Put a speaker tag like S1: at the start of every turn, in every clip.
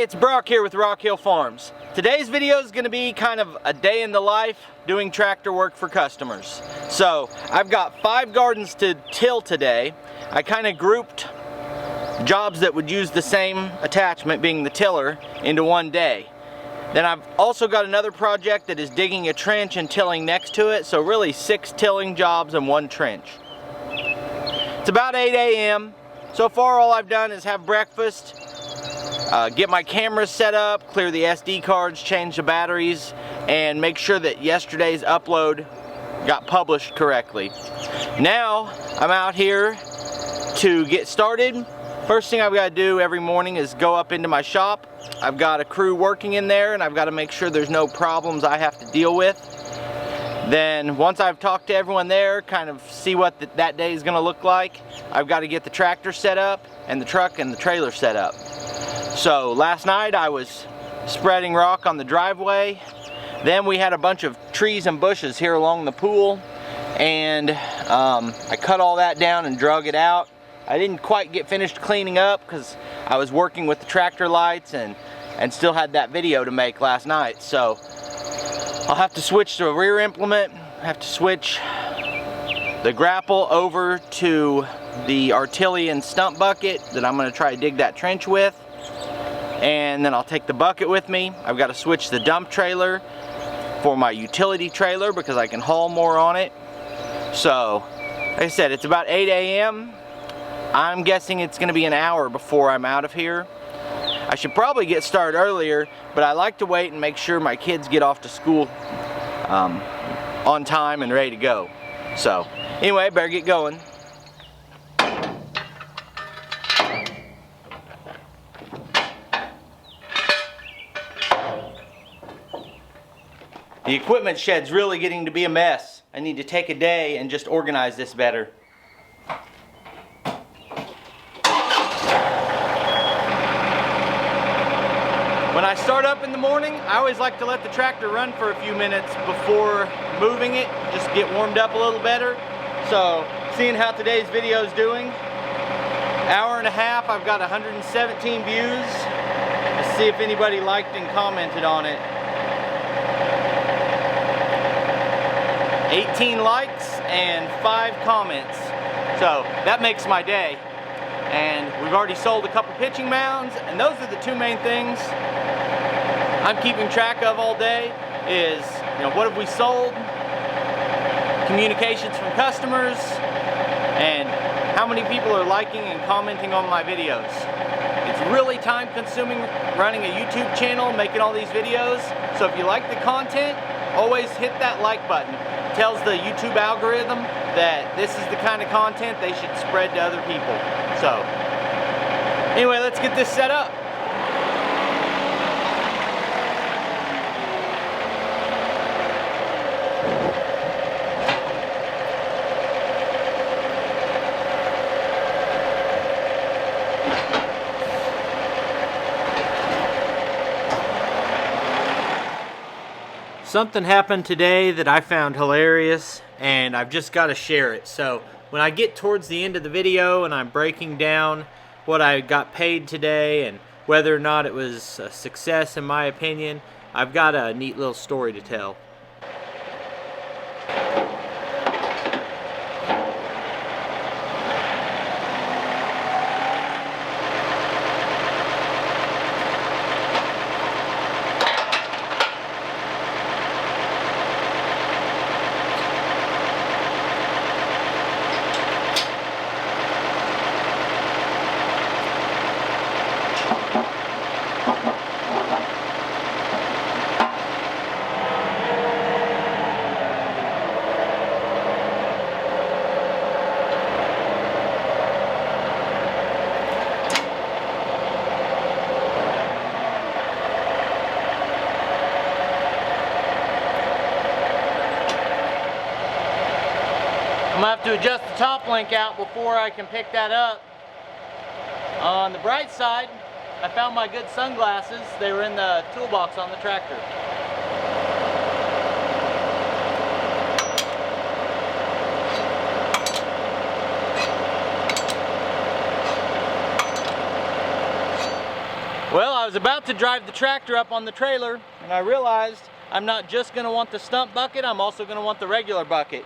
S1: Hey, it's Brock here with Rock Hill Farms. Today's video is going to be kind of a day in the life doing tractor work for customers. So I've got 5 gardens to till today. I kind of grouped jobs that would use the same attachment, being the tiller, into one day. Then I've also got another project that is digging a trench and tilling next to it, so really 6 tilling jobs and 1 trench. It's about 8 a.m. So far all I've done is have breakfast, get my cameras set up, clear the SD cards, change the batteries, and make sure that yesterday's upload got published correctly. Now I'm out here to get started. First thing I've got to do every morning is go up into my shop. I've got a crew working in there and I've got to make sure there's no problems I have to deal with. Then once I've talked to everyone there, kind of see what that day is going to look like, I've got to get the tractor set up and the truck and the trailer set up. So last night I was spreading rock on the driveway. Then we had a bunch of trees and bushes here along the pool, and I cut all that down and drug it out. I didn't quite get finished cleaning up because I was working with the tractor lights and still had that video to make last night. So I'll have to switch to a rear implement, have to switch the grapple over to the Artillery stump bucket that I'm going to try to dig that trench with. And then I'll take the bucket with me. I've got to switch the dump trailer for my utility trailer because I can haul more on it. So, like I said, it's about 8 a.m. I'm guessing it's going to be an hour before I'm out of here. I should probably get started earlier, but I like to wait and make sure my kids get off to school on time and ready to go. So, anyway, better get going. The equipment shed's really getting to be a mess. I need to take a day and just organize this better. When I start up in the morning, I always like to let the tractor run for a few minutes before moving it, just get warmed up a little better. So, seeing how today's video is doing, hour and a half, I've got 117 views. Let's see if anybody liked and commented on it. 18 likes and 5 comments. So that makes my day. And we've already sold a couple pitching mounds, and those are the 2 main things I'm keeping track of all day is, what have we sold, communications from customers, and how many people are liking and commenting on my videos. It's really time consuming running a YouTube channel, making all these videos. So if you like the content, always hit that like button. It tells the YouTube algorithm that this is the kind of content they should spread to other people. So, anyway, let's get this set up. Something happened today that I found hilarious, and I've just got to share it. So when I get towards the end of the video and I'm breaking down what I got paid today and whether or not it was a success in my opinion, I've got a neat little story to tell. I'm going to have to adjust the top link out before I can pick that up. On the bright side, I found my good sunglasses. They were in the toolbox on the tractor. Well, I was about to drive the tractor up on the trailer, and I realized I'm not just going to want the stump bucket, I'm also going to want the regular bucket.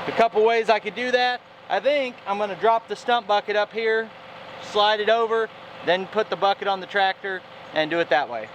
S1: A couple ways I could do that. I think I'm going to drop the stump bucket up here, slide it over, then put the bucket on the tractor and do it that way.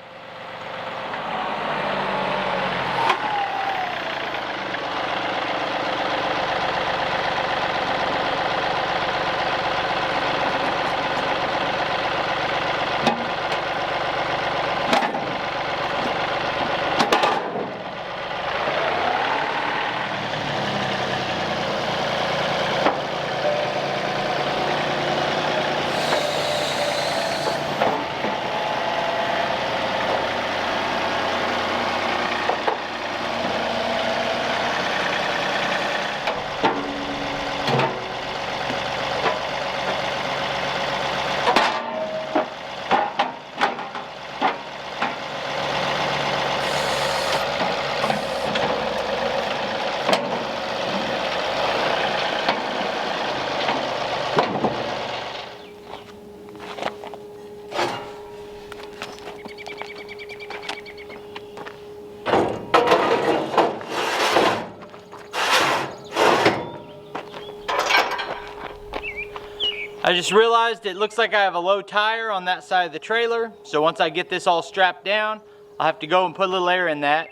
S1: I just realized it looks like I have a low tire on that side of the trailer, so once I get this all strapped down, I'll have to go and put a little air in that,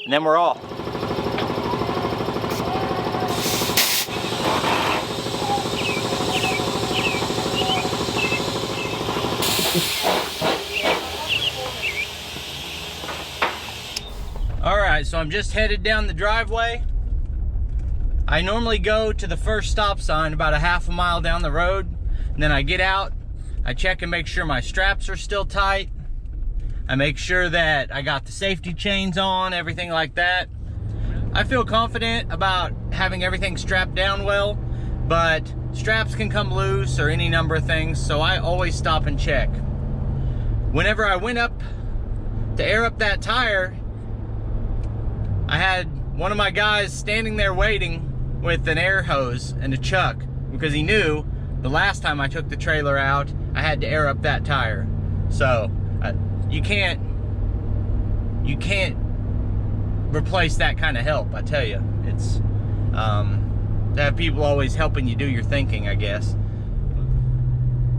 S1: and then we're off. Alright, so I'm just headed down the driveway. I normally go to the first stop sign about a half a mile down the road. And then I get out, I check and make sure my straps are still tight. I make sure that I got the safety chains on, everything like that. I feel confident about having everything strapped down well, but straps can come loose or any number of things, so I always stop and check. Whenever I went up to air up that tire, I had one of my guys standing there waiting with an air hose and a chuck because he knew the last time I took the trailer out, I had to air up that tire. So you can't replace that kind of help, I tell you. It's to have people always helping you do your thinking, I guess.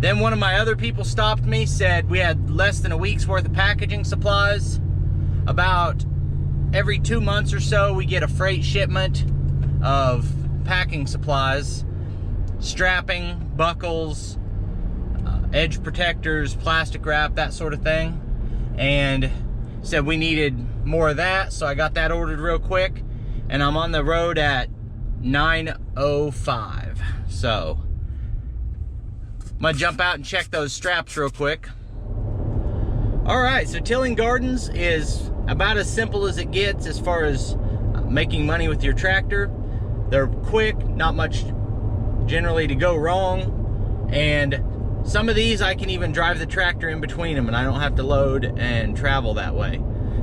S1: Then one of my other people stopped me, said we had less than a week's worth of packaging supplies. About every 2 months or so, we get a freight shipment of packing supplies. Strapping, buckles, edge protectors, plastic wrap, that sort of thing. And said we needed more of that, so I got that ordered real quick. And I'm on the road at 9:05. So I'm gonna jump out and check those straps real quick. Alright, so tilling gardens is about as simple as it gets as far as making money with your tractor. They're quick, not much generally to go wrong, and some of these I can even drive the tractor in between them and I don't have to load and travel that way.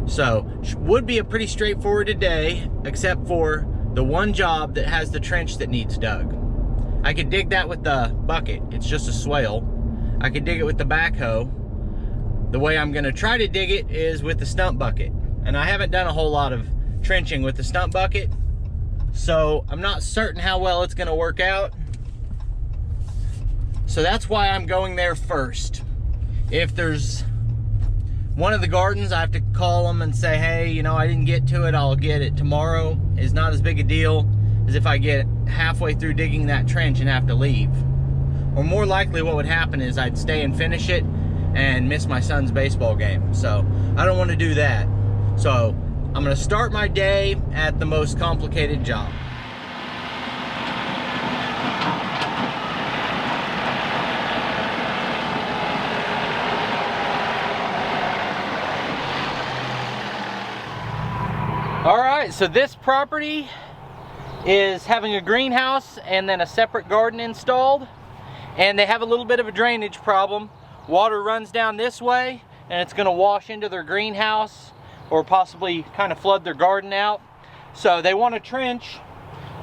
S1: So would be a pretty straightforward day, except for the one job that has the trench that needs dug. I could dig that with the bucket, it's just a swale. I could dig it with the backhoe. The way I'm going to try to dig it is with the stump bucket, and I haven't done a whole lot of trenching with the stump bucket, so I'm not certain how well it's going to work out. So that's why I'm going there first. If there's one of the gardens I have to call them and say, hey, you know, I didn't get to it, I'll get it tomorrow, is not as big a deal as if I get halfway through digging that trench and have to leave. Or more likely what would happen is I'd stay and finish it and miss my son's baseball game. So I don't want to do that. So I'm going to start my day at the most complicated job. Alright, so this property is having a greenhouse and then a separate garden installed, and they have a little bit of a drainage problem. Water runs down this way and it's going to wash into their greenhouse or possibly kind of flood their garden out. So they want a trench,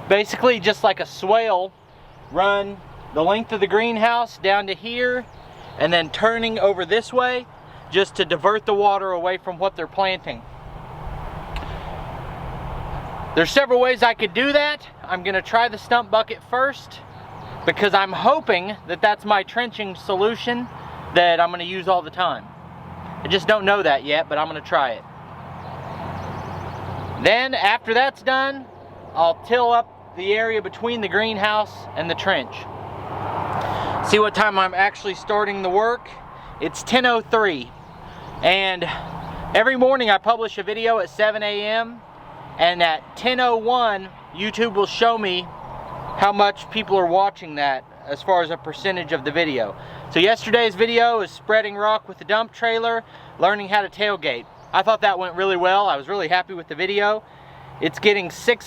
S1: basically just like a swale, run the length of the greenhouse down to here and then turning over this way just to divert the water away from what they're planting. There's several ways I could do that. I'm gonna try the stump bucket first because I'm hoping that that's my trenching solution that I'm gonna use all the time. I just don't know that yet, but I'm gonna try it. Then after that's done, I'll till up the area between the greenhouse and the trench. See what time I'm actually starting the work. It's 10:03, and every morning I publish a video at 7 a.m. and at 10:01 YouTube will show me how much people are watching that as far as a percentage of the video. So yesterday's video is spreading rock with the dump trailer, learning how to tailgate. I thought that went really well. I was really happy with the video. It's getting 6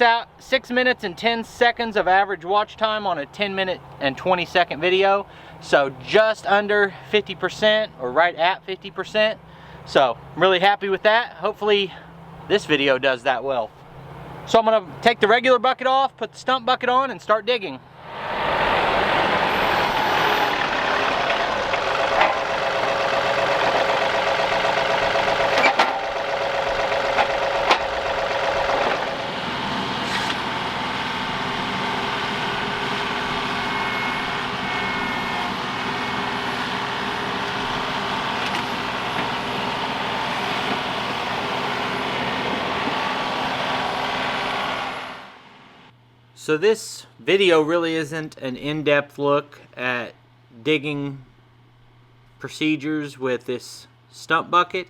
S1: minutes and 10 seconds of average watch time on a 10-minute and 20-second video. So just under 50%, or right at 50%. So I'm really happy with that. Hopefully this video does that well. So I'm gonna take the regular bucket off, put the stump bucket on, and start digging. So this video really isn't an in-depth look at digging procedures with this stump bucket,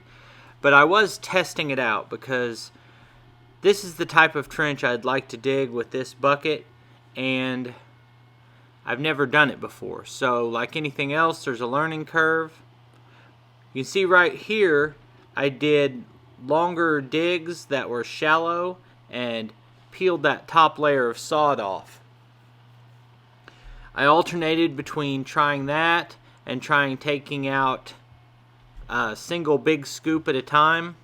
S1: but I was testing it out because this is the type of trench I'd like to dig with this bucket, and I've never done it before. So like anything else, there's a learning curve. You can see right here I did longer digs that were shallow and peeled that top layer of sod off. I alternated between trying that and trying taking out a single big scoop at a time.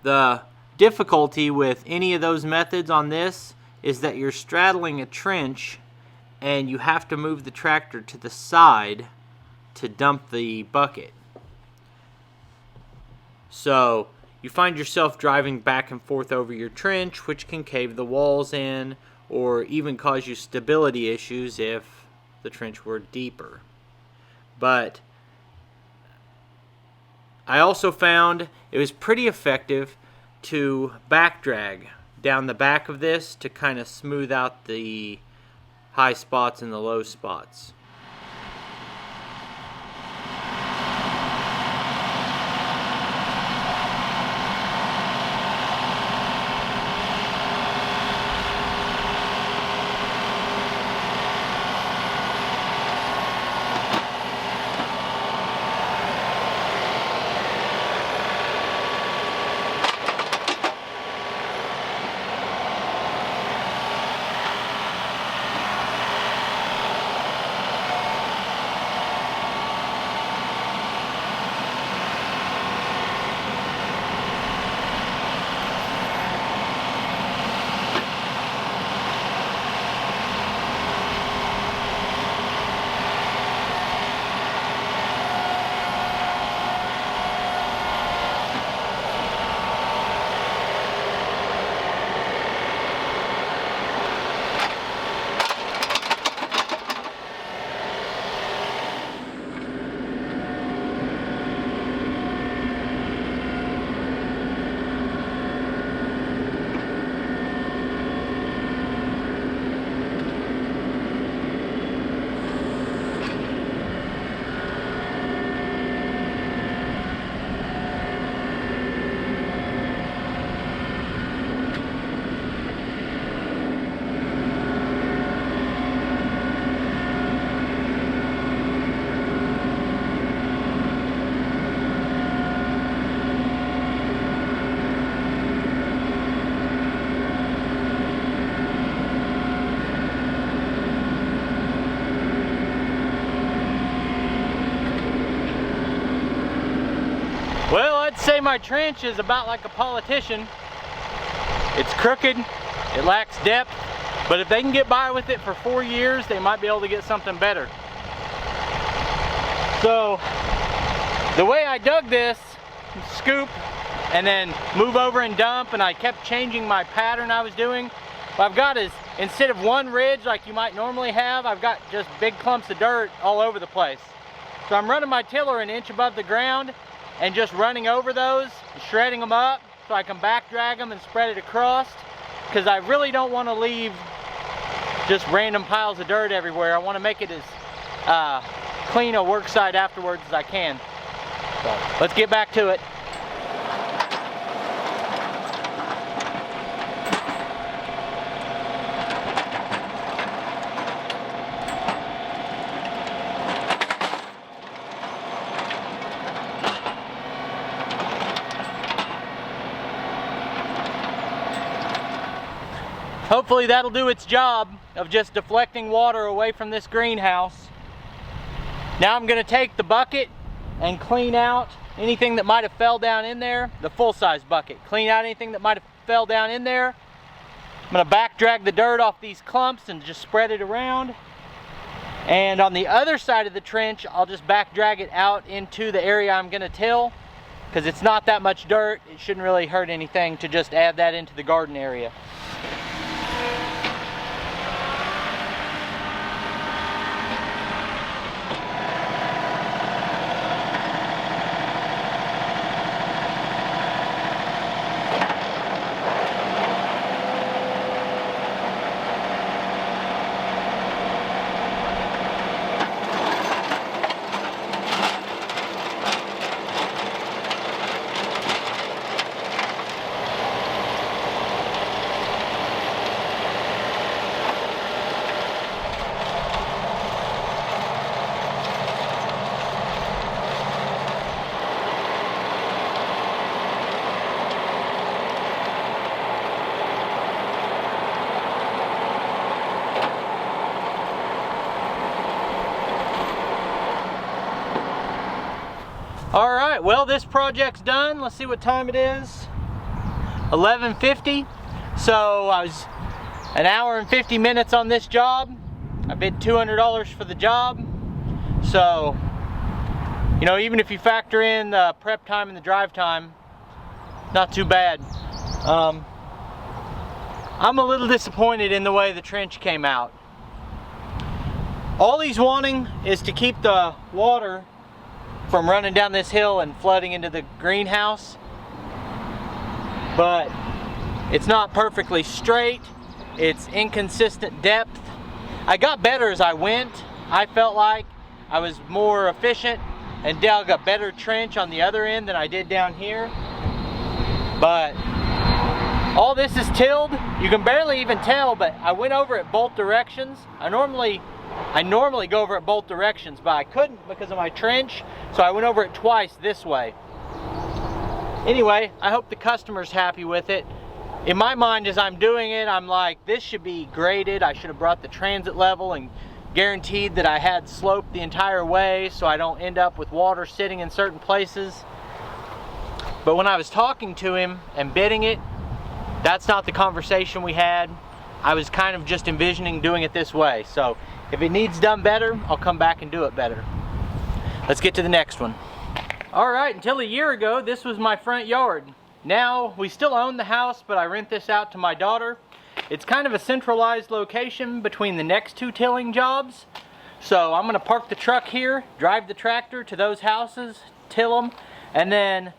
S1: The difficulty with any of those methods on this is that you're straddling a trench and you have to move the tractor to the side to dump the bucket. So you find yourself driving back and forth over your trench, which can cave the walls in or even cause you stability issues if the trench were deeper. But I also found it was pretty effective to back drag down the back of this to kind of smooth out the high spots and the low spots. Well, I'd say my trench is about like a politician. It's crooked, it lacks depth, but if they can get by with it for 4 years, they might be able to get something better. So, The way I dug this, scoop and then move over and dump, and I kept changing my pattern I was doing. What I've got is, instead of one ridge like you might normally have, I've got just big clumps of dirt all over the place. So I'm running my tiller an inch above the ground and just running over those, shredding them up so I can back drag them and spread it across, because I really don't want to leave just random piles of dirt everywhere. I want to make it as clean a work site afterwards as I can. So let's get back to it. Hopefully that'll do its job of just deflecting water away from this greenhouse. Now I'm going to take the bucket and clean out anything that might have fell down in there, the full-size bucket. Clean out anything that might have fell down in there. I'm going to back drag the dirt off these clumps and just spread it around. And on the other side of the trench, I'll just back drag it out into the area I'm going to till, because it's not that much dirt. It shouldn't really hurt anything to just add that into the garden area. All right, well, this project's done. Let's see what time it is. 11:50. So I was an hour and 50 minutes on this job. I bid $200 for the job. So, you know, even if you factor in the prep time and the drive time, not too bad. I'm a little disappointed in the way the trench came out. All he's wanting is to keep the water from running down this hill and flooding into the greenhouse, but it's not perfectly straight. It's inconsistent depth. I got better as I went. I felt like I was more efficient and dug a better trench on the other end than I did down here, but all this is tilled. You can barely even tell, but I went over it both directions. I normally go over it both directions, but I couldn't because of my trench, so I went over it twice this way. Anyway, I hope the customer's happy with it. In my mind, as I'm doing it, I'm like, this should be graded. I should have brought the transit level and guaranteed that I had slope the entire way so I don't end up with water sitting in certain places. But when I was talking to him and bidding it, that's not the conversation we had. I was kind of just envisioning doing it this way. So if it needs done better, I'll come back and do it better. Let's get to the next one. All right, until a year ago, this was my front yard. Now, we still own the house, but I rent this out to my daughter. It's kind of a centralized location between the next two tilling jobs. So I'm gonna park the truck here, drive the tractor to those houses, till them, and then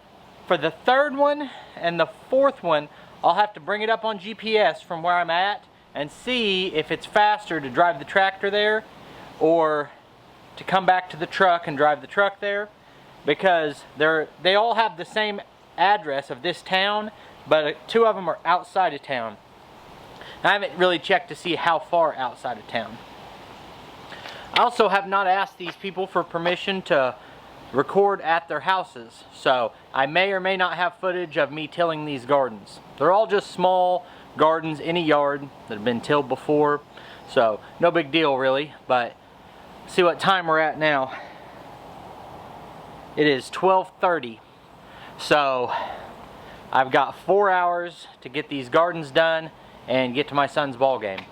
S1: for the third one and the fourth one, I'll have to bring it up on GPS from where I'm at and see if it's faster to drive the tractor there or to come back to the truck and drive the truck there, because they all have the same address of this town, but two of them are outside of town. I haven't really checked to see how far outside of town. I also have not asked these people for permission to record at their houses, so I may or may not have footage of me tilling these gardens. They're all just small gardens in a yard that have been tilled before, so no big deal really. But see what time we're at now. It is 12:30, so I've got 4 hours to get these gardens done and get to my son's ball game.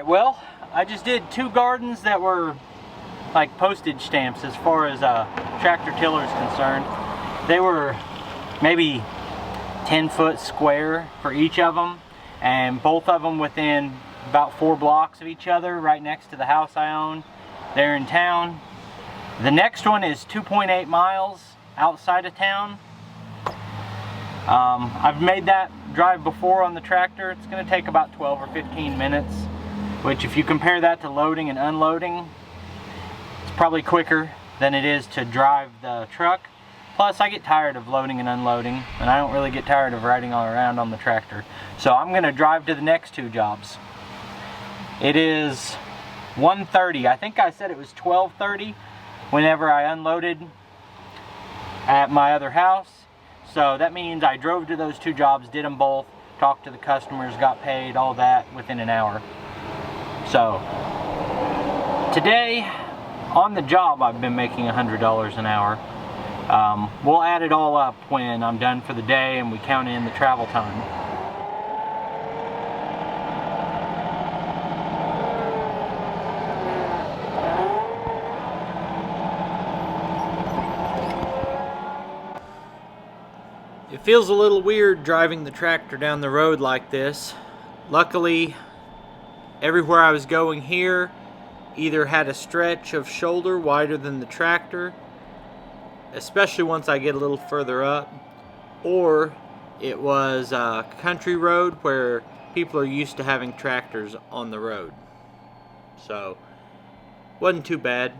S1: well, I just did 2 gardens that were like postage stamps as far as tractor tiller is concerned. They were maybe 10-foot square for each of them, and both of them within about 4 blocks of each other, right next to the house I own there in town. The next one is 2.8 miles outside of town. I've made that drive before on the tractor. It's going to take about 12 or 15 minutes, which if you compare that to loading and unloading, it's probably quicker than it is to drive the truck. Plus, I get tired of loading and unloading, and I don't really get tired of riding all around on the tractor. So I'm going to drive to the next 2 jobs. It is 1:30. I think I said it was 12:30 whenever I unloaded at my other house. So that means I drove to those 2 jobs, did them both, talked to the customers, got paid, all that within an hour. So today on the job I've been making $100 an hour. We'll add it all up when I'm done for the day and we count in the travel time. It feels a little weird driving the tractor down the road like this. Luckily, everywhere I was going here either had a stretch of shoulder wider than the tractor, especially once I get a little further up, or it was a country road where people are used to having tractors on the road. So, wasn't too bad.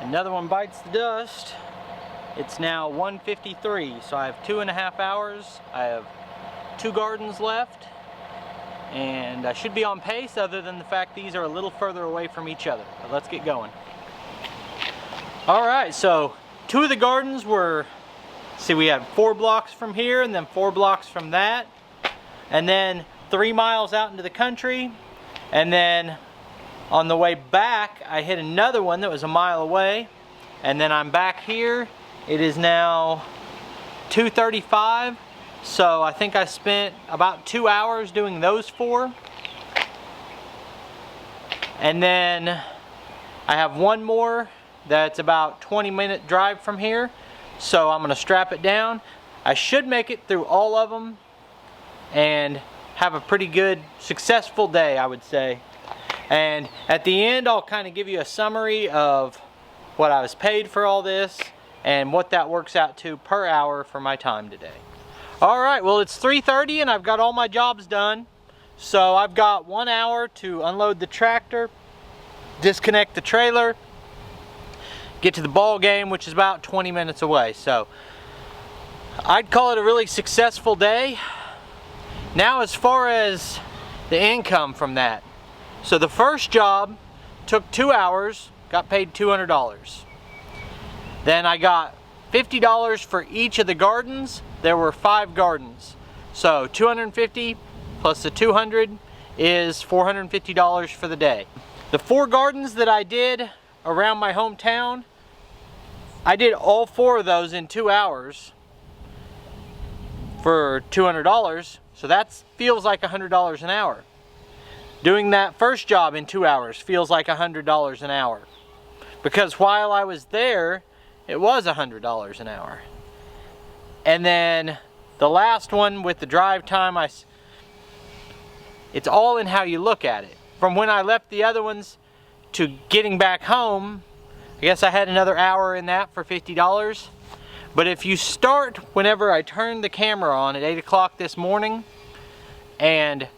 S1: Another one bites the dust. It's now 1:53, so I have 2.5 hours. I have 2 gardens left, and I should be on pace other than the fact these are a little further away from each other. But let's get going. Alright, so 2 of the gardens were, see, we had 4 blocks from here and then 4 blocks from that, and then 3 miles out into the country, and then on the way back I hit another one that was a mile away, and then I'm back here. It is now 2:35, so I think I spent about 2 hours doing those 4. And then I have one more that's about 20-minute drive from here, so I'm gonna strap it down. I should make it through all of them and have a pretty good, successful day, I would say. And at the end, I'll kind of give you a summary of what I was paid for all this and what that works out to per hour for my time today. Alright, well, it's 3:30 and I've got all my jobs done. So I've got 1 hour to unload the tractor, disconnect the trailer, get to the ball game, which is about 20 minutes away. So I'd call it a really successful day. Now, as far as the income from that. So the first job took 2 hours, got paid $200. Then I got $50 for each of the gardens. There were 5 gardens. So $250 plus the $200 is $450 for the day. The 4 gardens that I did around my hometown, I did all 4 of those in 2 hours for $200. So that feels like $100 an hour. Doing that first job in 2 hours feels like $100 an hour. Because while I was there, it was $100 an hour. And then the last one with the drive time, it's all in how you look at it. From when I left the other ones to getting back home, I guess I had another hour in that for $50. But if you start whenever I turned the camera on at 8 o'clock this morning, and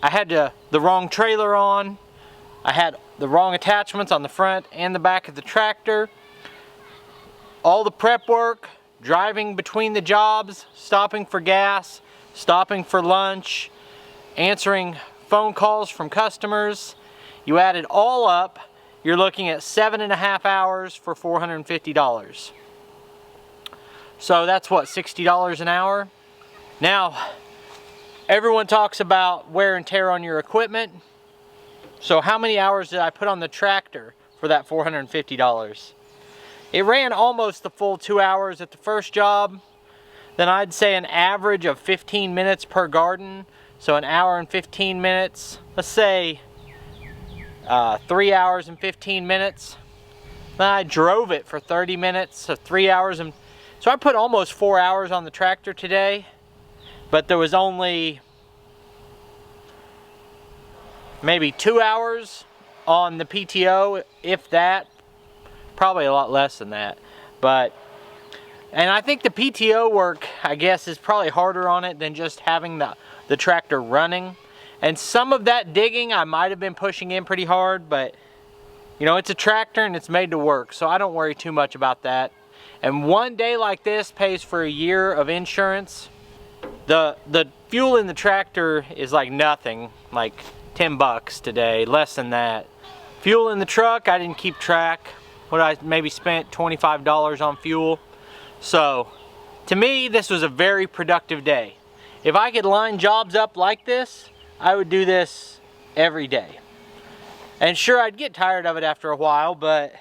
S1: I had the wrong trailer on, I had the wrong attachments on the front and the back of the tractor, all the prep work, driving between the jobs, stopping for gas, stopping for lunch, answering phone calls from customers, you add it all up, you're looking at 7.5 hours for $450. So that's what, $60 an hour? Now, everyone talks about wear and tear on your equipment. So how many hours did I put on the tractor for that $450? It ran almost the full 2 hours at the first job. Then I'd say an average of 15 minutes per garden. So an hour and 15 minutes. Let's say 3 hours and 15 minutes. Then I drove it for 30 minutes, so 3 hours and... So I put almost 4 hours on the tractor today, but there was only maybe 2 hours on the PTO, if that. Probably a lot less than that. And I think the PTO work, I guess, is probably harder on it than just having the tractor running. And some of that digging I might have been pushing in pretty hard, but you know, it's a tractor and it's made to work, so I don't worry too much about that. And one day like this pays for a year of insurance. The fuel in the tractor is like nothing, like 10 bucks today, less than that. Fuel in the truck, I didn't keep track. What I maybe spent $25 on fuel. So to me, this was a very productive day. If I could line jobs up like this, I would do this every day. And sure, I'd get tired of it after a while, but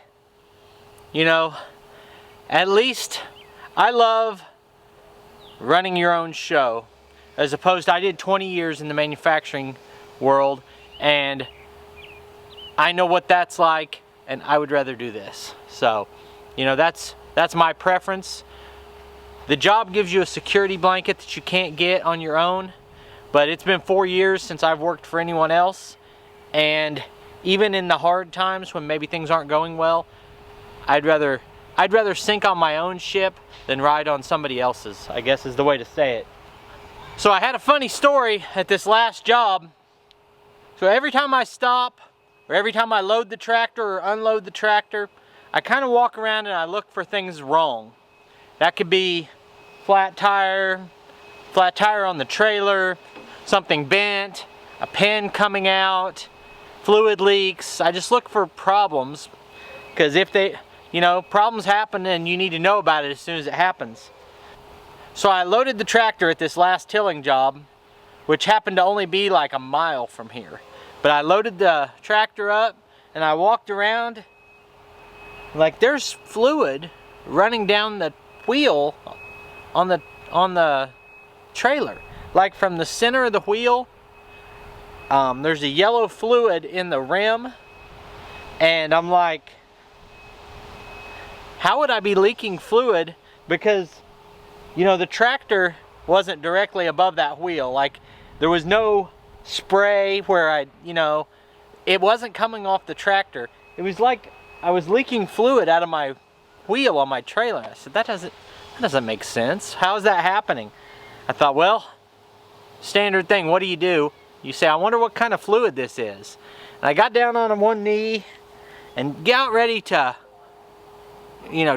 S1: you know, at least I love running your own show, as opposed to, I did 20 years in the manufacturing world and I know what that's like, and I would rather do this. So, you know, that's my preference. The job gives you a security blanket that you can't get on your own, but it's been 4 years since I've worked for anyone else, and even in the hard times when maybe things aren't going well, I'd rather sink on my own ship than ride on somebody else's, I guess is the way to say it. So I had a funny story at this last job. So every time I stop, or every time I load the tractor or unload the tractor, I kind of walk around and I look for things wrong. That could be flat tire on the trailer, something bent, a pin coming out, fluid leaks. I just look for problems, because if problems happen and you need to know about it as soon as it happens. So I loaded the tractor at this last tilling job, which happened to only be like a mile from here. But I loaded the tractor up and I walked around, like there's fluid running down the wheel on the trailer. Like from the center of the wheel, there's a yellow fluid in the rim, and I'm like, how would I be leaking fluid? Because, you know, the tractor wasn't directly above that wheel. Like, there was no spray where it wasn't coming off the tractor. It was like I was leaking fluid out of my wheel on my trailer. I said, that doesn't make sense. How is that happening? I thought, well, standard thing, what do? You say, I wonder what kind of fluid this is. And I got down on one knee and got ready to,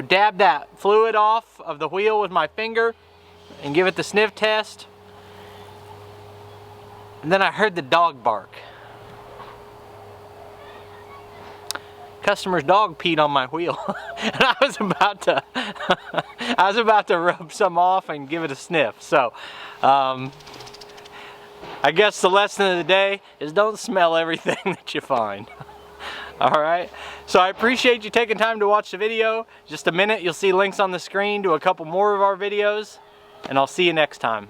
S1: dab that fluid off of the wheel with my finger and give it the sniff test. And then I heard the dog bark. Customer's dog peed on my wheel. And I was about to rub some off and give it a sniff. So I guess the lesson of the day is don't smell everything that you find. Alright, so I appreciate you taking time to watch the video. Just a minute, you'll see links on the screen to a couple more of our videos, and I'll see you next time.